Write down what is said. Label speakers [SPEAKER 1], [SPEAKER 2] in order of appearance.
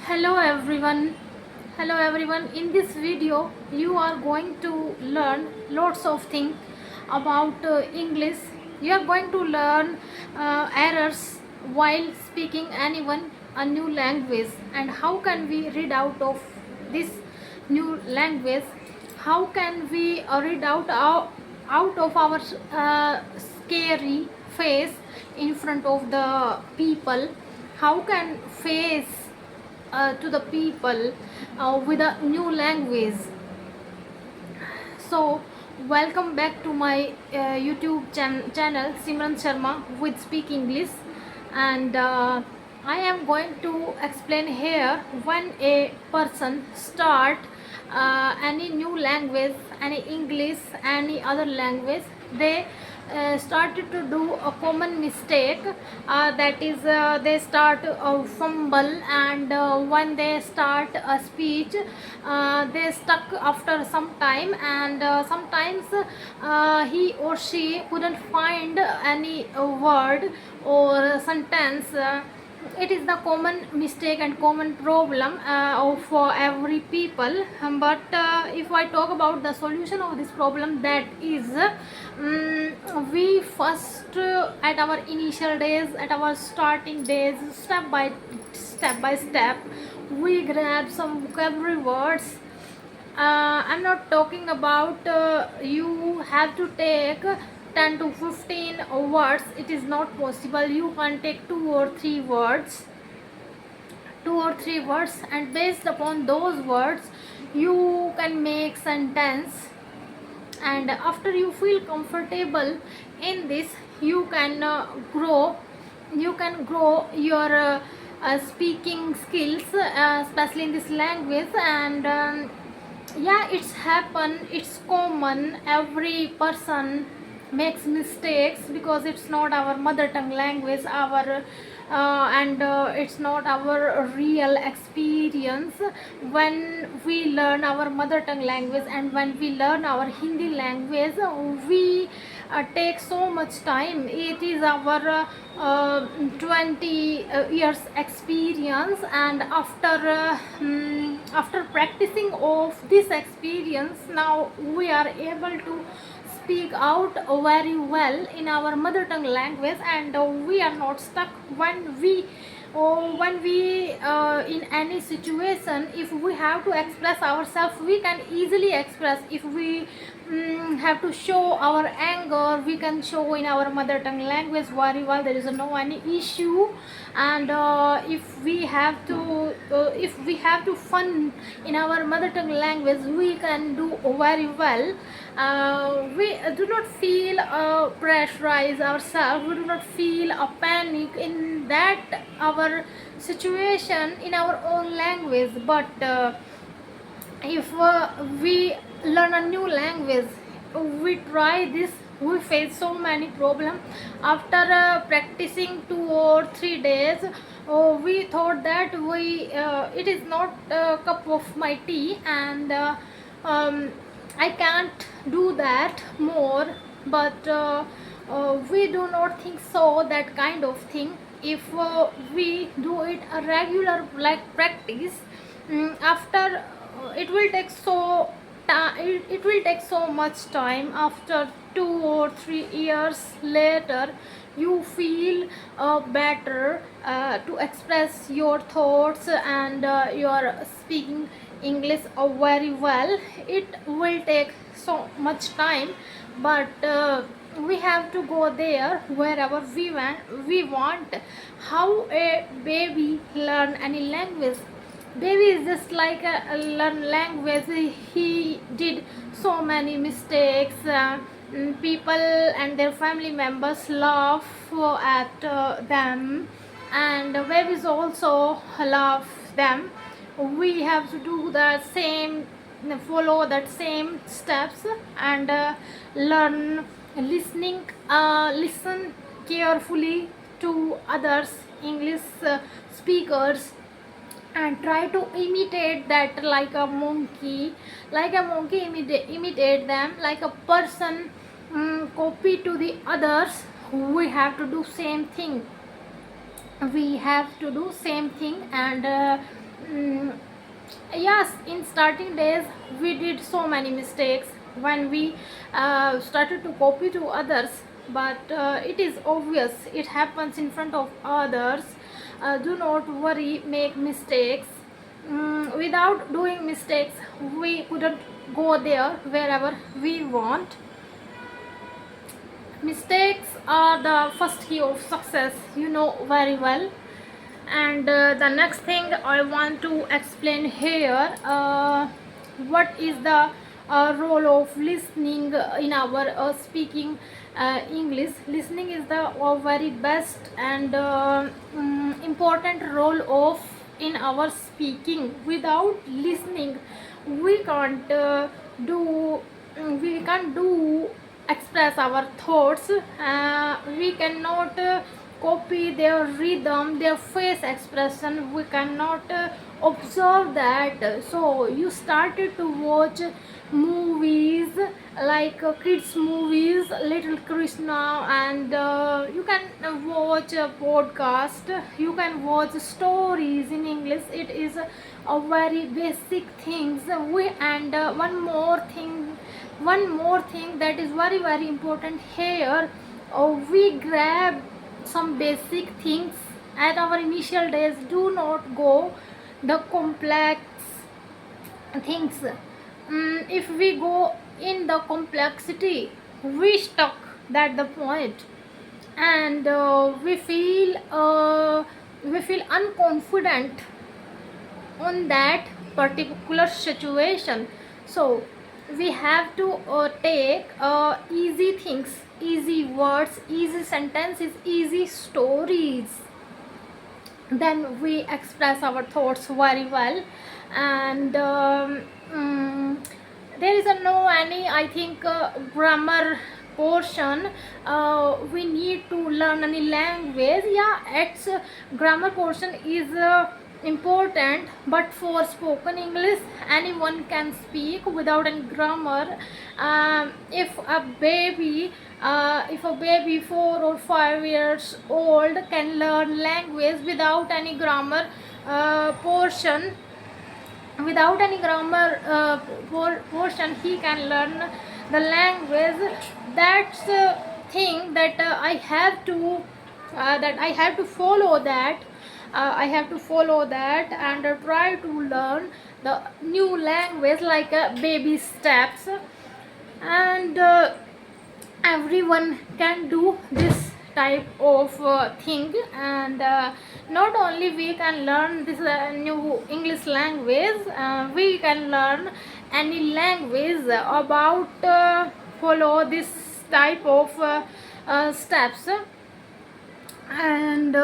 [SPEAKER 1] Hello everyone. Hello everyone. In this video, you are going to learn lots of things about English. You are going to learn errors while speaking anyone a new language and how can we read out of this new language. How can we read out of our scary face in front of the people. How can face to the people with a new language. So welcome back to my YouTube channel Simran Sharma with Speak English, and I am going to explain here when a person start any new language, any English, any other language, they started to do a common mistake, that is they start fumble, and when they start a speech, they stuck after some time, and sometimes he or she couldn't find any word or sentence. It is the common mistake and common problem of every people. But if I talk about the solution of this problem, that is we first at our initial days, at our starting days, step by step, we grab some vocabulary words. I'm not talking about you have to take 10 to 15 words. It is not possible. You can take two or three words, and based upon those words you can make sentence. And after you feel comfortable in this, you can grow your speaking skills, especially in this language. And yeah, it's common. Every person makes mistakes because it's not our mother tongue language, our and it's not our real experience. When we learn our mother tongue language and when we learn our Hindi language, we take so much time. It is our 20 years experience, and after practicing of this experience, now we are able to speak out very well in our mother tongue language, and we are not stuck when we in any situation. If we have to express ourselves, we can easily express. If we have to show our anger, we can show in our mother tongue language very well. There is no any issue. And if we have to fun in our mother tongue language, we can do very well. We do not feel pressurize ourselves. We do not feel a panic in that our situation in our own language. But if we learn a new language, we try this, we face so many problems. After practicing 2 or 3 days, we thought that it is not a cup of my tea, and I can't do that more. But we do not think so, that kind of thing. If we do it a regular like practice, after it will take it will take so much time. After 2 or 3 years later, you feel better to express your thoughts, and your speaking English very well. It will take so much time, but we have to go there wherever we want. How a baby learn any language? Baby is just like a learn language. He did so many mistakes. People and their family members laugh at them, and babies also love them. We have to do the same, follow that same steps, and learn listening. Listen carefully to others English speakers, and try to imitate that like a monkey. Imitate them like a person. Copy to the others. We have to do same thing. And Mm, yes, in starting days we did so many mistakes when we started to copy to others, but it is obvious it happens in front of others. Do not worry, make mistakes. Without doing mistakes we couldn't go there wherever we want. Mistakes are the first key of success, you know very well. And the next thing I want to explain here, what is the role of listening in our speaking English. Listening is the very best and important role of in our speaking. Without listening we can't do express our thoughts. We cannot copy their rhythm, their face expression. We cannot observe that. So you started to watch movies like kids movies, Little Krishna, and you can watch a podcast, you can watch stories in English. It is a very basic things. We and one more thing that is very very important here. We grab some basic things at our initial days. Do not go the complex things. If we go in the complexity we stuck at the point, and we feel unconfident on that particular situation. So we have to take easy things, easy words, easy sentences, easy stories, then we express our thoughts very well. And there is a no any, I think, grammar portion. We need to learn any language. Yeah, its grammar portion is important, but for spoken English anyone can speak without any grammar. If a baby 4 or 5 years old can learn language without any grammar portion, without any grammar portion he can learn the language. That's the thing that I have to follow that. I have to follow that and try to learn the new language like baby steps. And everyone can do this type of thing. And not only we can learn this new English language, we can learn any language about follow this type of steps. And